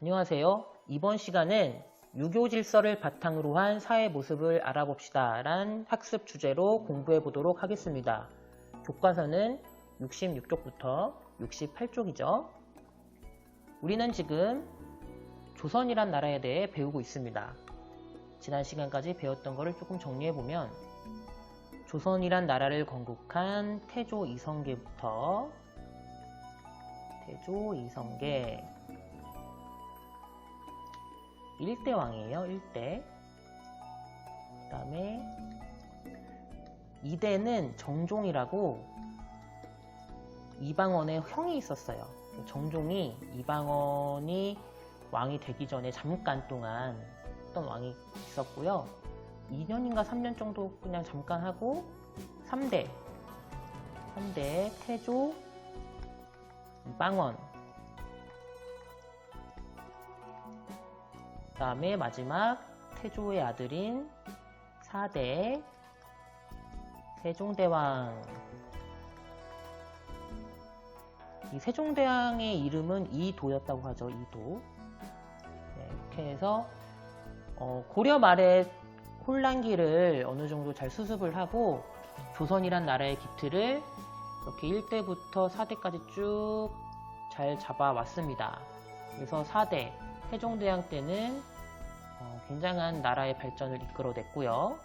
안녕하세요. 이번 시간은 유교 질서를 바탕으로 한 사회 모습을 알아봅시다 란 학습 주제로 공부해 보도록 하겠습니다. 교과서는 66쪽부터 68쪽이죠. 우리는 지금 조선이란 나라에 대해 배우고 있습니다. 지난 시간까지 배웠던 것을 조금 정리해 보면 조선이란 나라를 건국한 태조 이성계부터 태조 이성계 1대 왕이에요. 1대. 그 다음에 2대는 정종이라고 이방원의 형이 있었어요. 정종이 이방원이 왕이 되기 전에 잠깐 동안 했던 왕이 있었고요. 2년인가 3년 정도 그냥 잠깐 하고 3대 태조 이방원, 그 다음에 마지막 태조의 아들인 4대 세종대왕. 이 세종대왕의 이름은 이도였다고 하죠. 이도. 네, 이렇게 해서 고려 말에 혼란기를 어느 정도 잘 수습을 하고 조선이란 나라의 기틀을 이렇게 1대부터 4대까지 쭉 잘 잡아왔습니다. 그래서 4대 세종대왕 때는 굉장한 나라의 발전을 이끌어냈고요.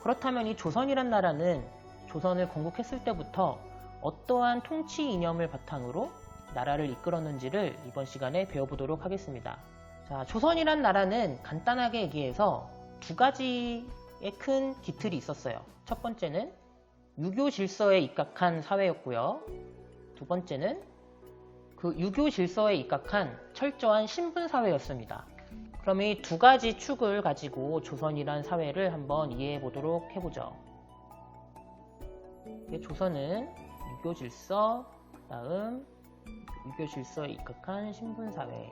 그렇다면 이 조선이란 나라는 조선을 건국했을 때부터 어떠한 통치 이념을 바탕으로 나라를 이끌었는지를 이번 시간에 배워보도록 하겠습니다. 자, 조선이란 나라는 간단하게 얘기해서 두 가지의 큰 기틀이 있었어요. 첫 번째는 유교 질서에 입각한 사회였고요. 두 번째는 그 유교 질서에 입각한 철저한 신분 사회였습니다. 그럼 이 두 가지 축을 가지고 조선이란 사회를 한번 이해해 보도록 해보죠. 조선은 유교 질서, 다음 유교 질서에 입각한 신분 사회.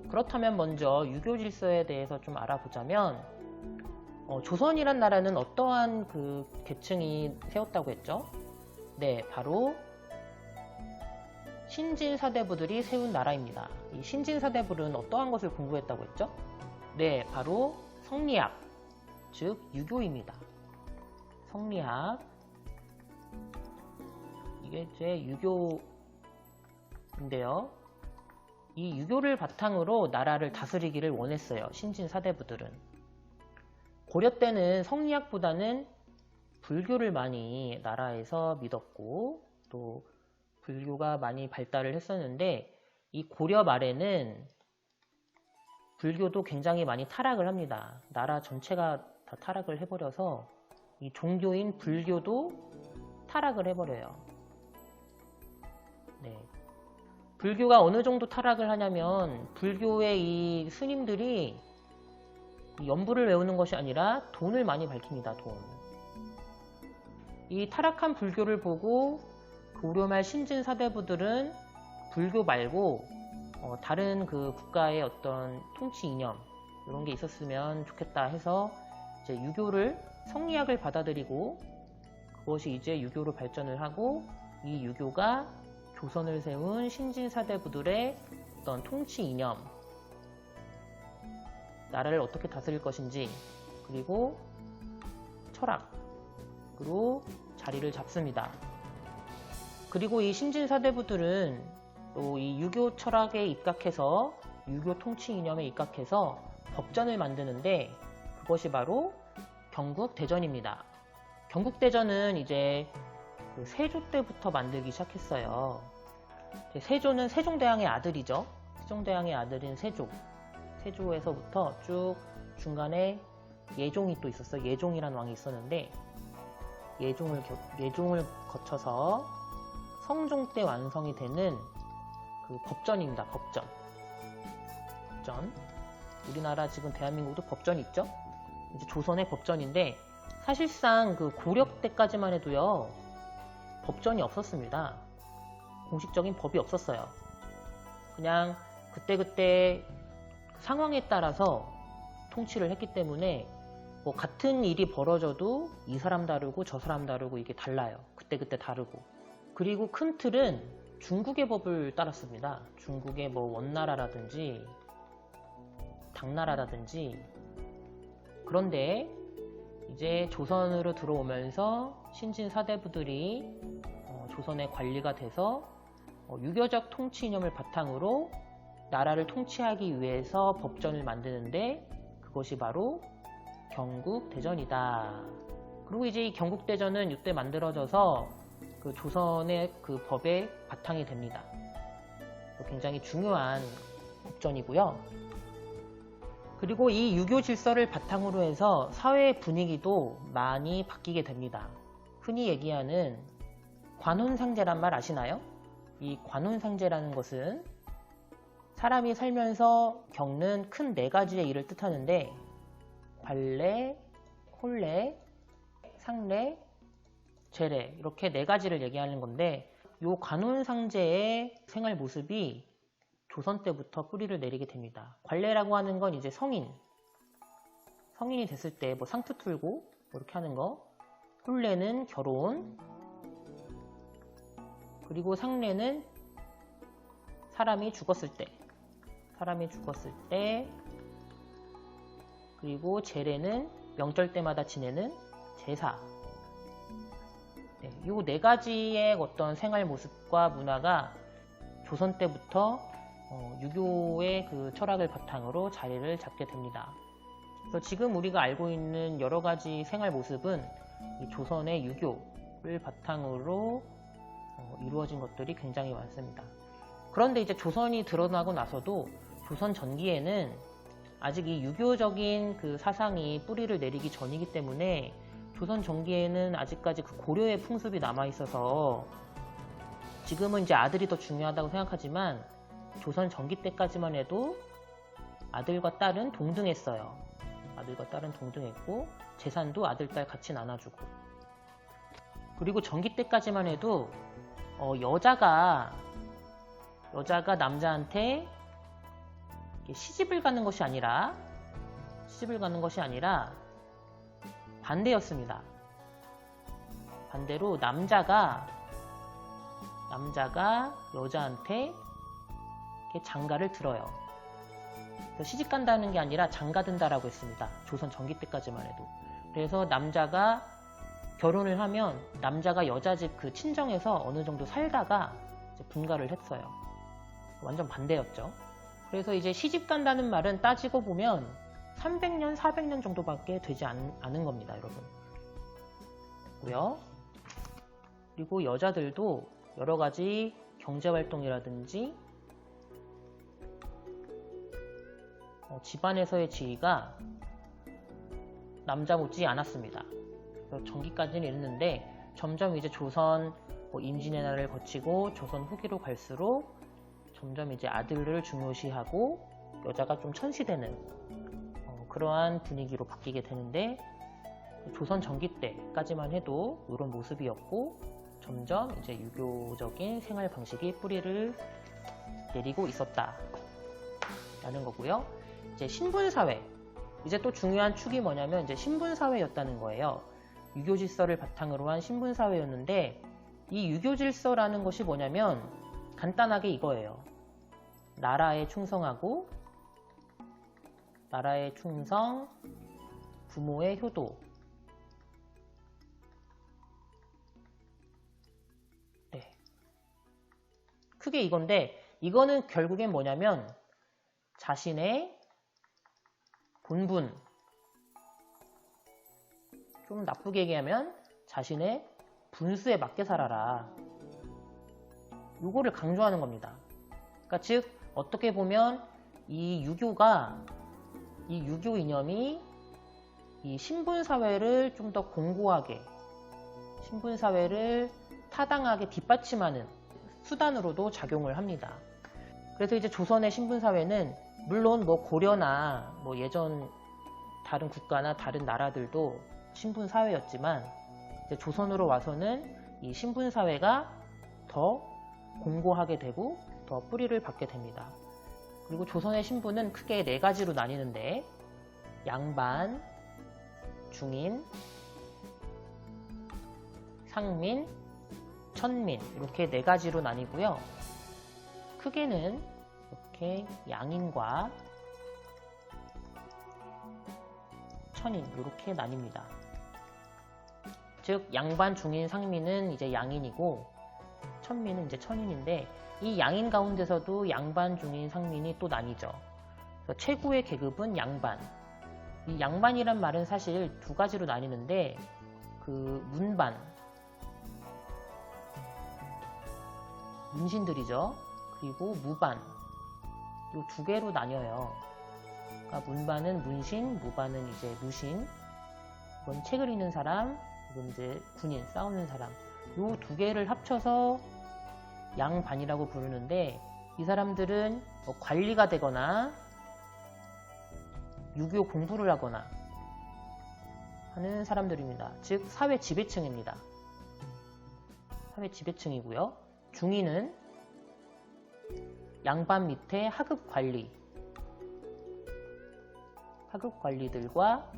그렇다면 먼저 유교 질서에 대해서 좀 알아보자면 조선이란 나라는 어떠한 그 계층이 세웠다고 했죠? 네, 바로 신진사대부들이 세운 나라입니다. 이 신진사대부는 어떠한 것을 공부했다고 했죠? 네, 바로 성리학, 즉 유교입니다. 성리학, 이게 제 유교인데요. 이 유교를 바탕으로 나라를 다스리기를 원했어요. 신진사대부들은. 고려 때는 성리학보다는 불교를 많이 나라에서 믿었고 또 불교가 많이 발달을 했었는데 이 고려 말에는 불교도 굉장히 많이 타락을 합니다. 나라 전체가 다 타락을 해버려서 이 종교인 불교도 타락을 해버려요. 네. 불교가 어느 정도 타락을 하냐면 불교의 이 스님들이 연부를 외우는 것이 아니라 돈을 많이 밝힙니다. 돈. 이 타락한 불교를 보고 고려말 신진사대부들은 불교 말고 다른 그 국가의 어떤 통치 이념 이런 게 있었으면 좋겠다 해서 이제 유교를 성리학을 받아들이고 그것이 이제 유교로 발전을 하고 이 유교가 조선을 세운 신진사대부들의 어떤 통치 이념, 나라를 어떻게 다스릴 것인지 그리고 철학으로 자리를 잡습니다. 그리고 이 신진사대부들은 또 이 유교 철학에 입각해서 유교 통치 이념에 입각해서 법전을 만드는데 그것이 바로 경국대전입니다. 경국대전은 이제 그 세조 때부터 만들기 시작했어요. 세조는 세종대왕의 아들이죠. 세종대왕의 아들인 세조. 세조에서부터 쭉 중간에 예종이 또 있었어요. 예종이라는 왕이 있었는데 예종을 거쳐서 성종 때 완성이 되는 그 법전입니다. 법전. 우리나라 지금 대한민국도 법전이 있죠? 이제 조선의 법전인데 사실상 그 고려 때까지만 해도요. 법전이 없었습니다. 공식적인 법이 없었어요. 그냥 그때그때 상황에 따라서 통치를 했기 때문에 뭐 같은 일이 벌어져도 이 사람 다르고 저 사람 다르고 이게 달라요. 그때그때 다르고. 그리고 큰 틀은 중국의 법을 따랐습니다. 중국의 뭐 원나라라든지 당나라라든지. 그런데 이제 조선으로 들어오면서 신진 사대부들이 조선의 관리가 돼서 유교적 통치 이념을 바탕으로 나라를 통치하기 위해서 법전을 만드는데 그것이 바로 경국대전이다. 그리고 이제 이 경국대전은 이때 만들어져서 그 조선의 그 법의 바탕이 됩니다. 굉장히 중요한 법전이고요. 그리고 이 유교 질서를 바탕으로 해서 사회 분위기도 많이 바뀌게 됩니다. 흔히 얘기하는 관혼상제란 말 아시나요? 이 관혼상제라는 것은 사람이 살면서 겪는 큰 4가지의 일을 뜻하는데 관례, 혼례, 상례, 제례 이렇게 4가지를 얘기하는 건데 이 관혼상제의 생활 모습이 조선 때부터 뿌리를 내리게 됩니다. 관례라고 하는 건 이제 성인이 됐을 때 뭐 상투 틀고 뭐 이렇게 하는 거, 혼례는 결혼, 그리고 상례는 사람이 죽었을 때, 그리고 제례는 명절 때마다 지내는 제사. 네, 이 4가지의 어떤 생활 모습과 문화가 조선 때부터 유교의 그 철학을 바탕으로 자리를 잡게 됩니다. 그래서 지금 우리가 알고 있는 여러 가지 생활 모습은 이 조선의 유교를 바탕으로 이루어진 것들이 굉장히 많습니다. 그런데 이제 조선이 드러나고 나서도 조선 전기에는 아직 이 유교적인 그 사상이 뿌리를 내리기 전이기 때문에 조선 전기에는 아직까지 그 고려의 풍습이 남아 있어서 지금은 이제 아들이 더 중요하다고 생각하지만 조선 전기 때까지만 해도 아들과 딸은 동등했어요. 아들과 딸은 동등했고 재산도 아들, 딸 같이 나눠주고. 그리고 전기 때까지만 해도 여자가 남자한테 시집을 가는 것이 아니라 반대였습니다. 반대로 남자가 여자한테 장가를 들어요. 시집 간다는 게 아니라 장가 든다라고 했습니다. 조선 전기 때까지만 해도. 그래서 남자가 결혼을 하면 남자가 여자 집 그 친정에서 어느 정도 살다가 이제 분가를 했어요. 완전 반대였죠. 그래서 이제 시집 간다는 말은 따지고 보면 300년, 400년 정도밖에 되지 않은 겁니다, 여러분. 그리고 여자들도 여러 가지 경제활동이라든지 집안에서의 지위가 남자 못지 않았습니다. 전기까지는 이랬는데 점점 이제 조선 임진의 날을 거치고 조선 후기로 갈수록 점점 이제 아들을 중요시하고 여자가 좀 천시되는 그러한 분위기로 바뀌게 되는데 조선 전기 때까지만 해도 이런 모습이었고 점점 이제 유교적인 생활 방식이 뿌리를 내리고 있었다라는 거고요. 이제 신분사회, 이제 또 중요한 축이 뭐냐면 이제 신분사회였다는 거예요. 유교 질서를 바탕으로 한 신분사회였는데 이 유교 질서라는 것이 뭐냐면 간단하게 이거예요. 나라에 충성하고 나라의 충성, 부모의 효도. 네. 크게 이건데 이거는 결국엔 뭐냐면 자신의 본분, 좀 나쁘게 얘기하면 자신의 분수에 맞게 살아라. 요거를 강조하는 겁니다. 그러니까 즉 어떻게 보면 이 유교 이념이 이 신분사회를 좀 더 공고하게, 신분사회를 타당하게 뒷받침하는 수단으로도 작용을 합니다. 그래서 이제 조선의 신분사회는 물론 뭐 고려나 뭐 예전 다른 국가나 다른 나라들도 신분사회였지만 이제 조선으로 와서는 이 신분사회가 더 공고하게 되고 더 뿌리를 받게 됩니다. 그리고 조선의 신분은 크게 4가지로 나뉘는데 양반, 중인, 상민, 천민 이렇게 네 가지로 나뉘고요. 크게는 이렇게 양인과 천인 이렇게 나뉩니다. 즉 양반, 중인, 상민은 이제 양인이고 천민은 이제 천인인데 이 양인 가운데서도 양반, 중인, 상민이 또 나뉘죠. 그래서 최고의 계급은 양반. 이 양반이란 말은 사실 두 가지로 나뉘는데 그 문반, 문신들이죠. 그리고 무반 이 두 개로 나뉘어요. 그러니까 문반은 문신, 무반은 이제 무신. 이건 책을 읽는 사람, 이건 이제 군인, 싸우는 사람. 이 두 개를 합쳐서 양반이라고 부르는데 이 사람들은 관리가 되거나 유교 공부를 하거나 하는 사람들입니다. 즉 사회 지배층입니다. 사회 지배층이고요. 중인은 양반 밑에 하급 관리들과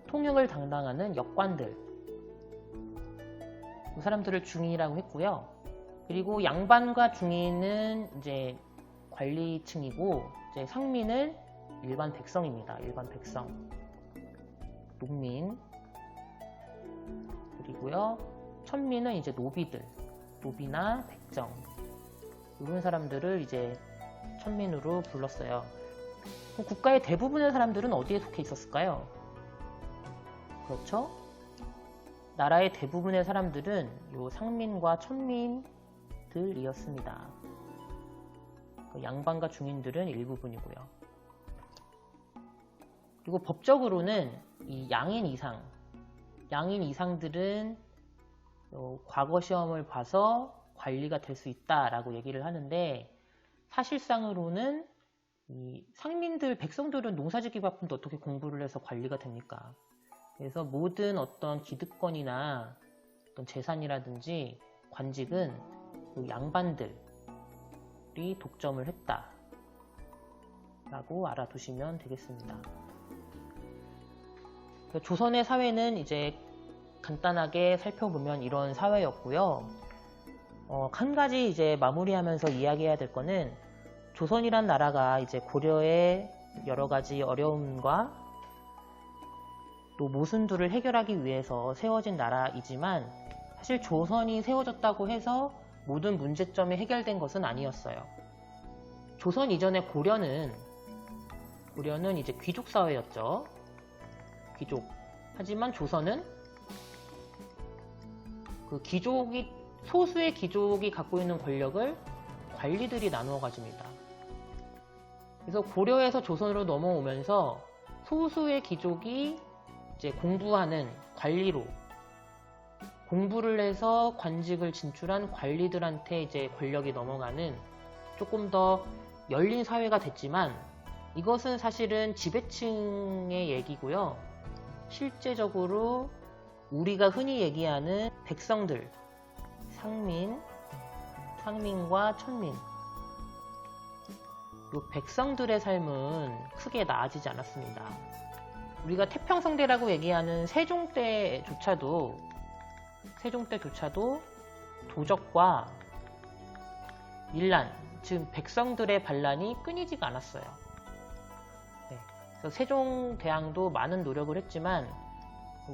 통역을 담당하는 역관들, 이 사람들을 중인이라고 했고요. 그리고 양반과 중인은 이제 관리층이고 이제 상민은 일반 백성입니다. 일반 백성, 농민. 그리고요 천민은 이제 노비들, 노비나 백정, 이런 사람들을 이제 천민으로 불렀어요. 국가의 대부분의 사람들은 어디에 속해 있었을까요? 그렇죠? 나라의 대부분의 사람들은 요 상민과 천민들이었습니다. 양반과 중인들은 일부분이고요. 그리고 법적으로는 이 양인 이상들은 과거 시험을 봐서 관리가 될 수 있다라고 얘기를 하는데 사실상으로는 이 상민들, 백성들은 농사짓기 바쁜데 어떻게 공부를 해서 관리가 됩니까? 그래서 모든 어떤 기득권이나 어떤 재산이라든지 관직은 그 양반들이 독점을 했다라고 알아두시면 되겠습니다. 조선의 사회는 이제 간단하게 살펴보면 이런 사회였고요. 한 가지 이제 마무리하면서 이야기해야 될 거는 조선이란 나라가 이제 고려의 여러 가지 어려움과 또 모순들을 해결하기 위해서 세워진 나라이지만 사실 조선이 세워졌다고 해서 모든 문제점이 해결된 것은 아니었어요. 조선 이전의 고려는 이제 귀족 사회였죠. 귀족. 하지만 조선은 그 소수의 귀족이 갖고 있는 권력을 관리들이 나누어 가집니다. 그래서 고려에서 조선으로 넘어오면서 소수의 귀족이 이제 공부하는 관리로 공부를 해서 관직을 진출한 관리들한테 이제 권력이 넘어가는 조금 더 열린 사회가 됐지만 이것은 사실은 지배층의 얘기고요. 실제적으로 우리가 흔히 얘기하는 백성들, 상민과 천민, 이 백성들의 삶은 크게 나아지지 않았습니다. 우리가 태평성대라고 얘기하는 세종 때조차도 도적과 밀란, 즉 백성들의 반란이 끊이지가 않았어요. 네. 그래서 세종대왕도 많은 노력을 했지만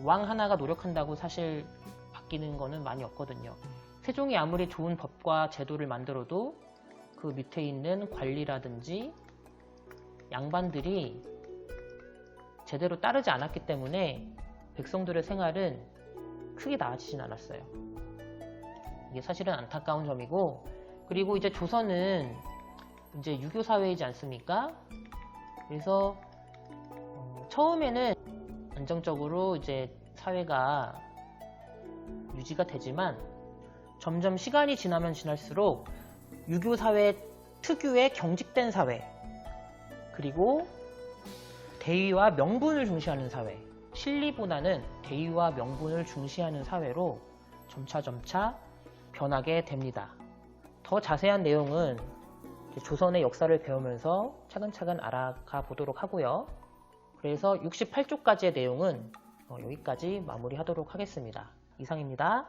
왕 하나가 노력한다고 사실 바뀌는 거는 많이 없거든요. 세종이 아무리 좋은 법과 제도를 만들어도 그 밑에 있는 관리라든지 양반들이 제대로 따르지 않았기 때문에 백성들의 생활은 크게 나아지진 않았어요. 이게 사실은 안타까운 점이고, 그리고 이제 조선은 이제 유교 사회이지 않습니까? 그래서 처음에는 안정적으로 이제 사회가 유지가 되지만 점점 시간이 지나면 지날수록 유교 사회 특유의 경직된 사회, 그리고 대의와 명분을 중시하는 사회, 실리보다는 대의와 명분을 중시하는 사회로 점차 변하게 됩니다. 더 자세한 내용은 조선의 역사를 배우면서 차근차근 알아가 보도록 하고요. 그래서 68쪽까지의 내용은 여기까지 마무리하도록 하겠습니다. 이상입니다.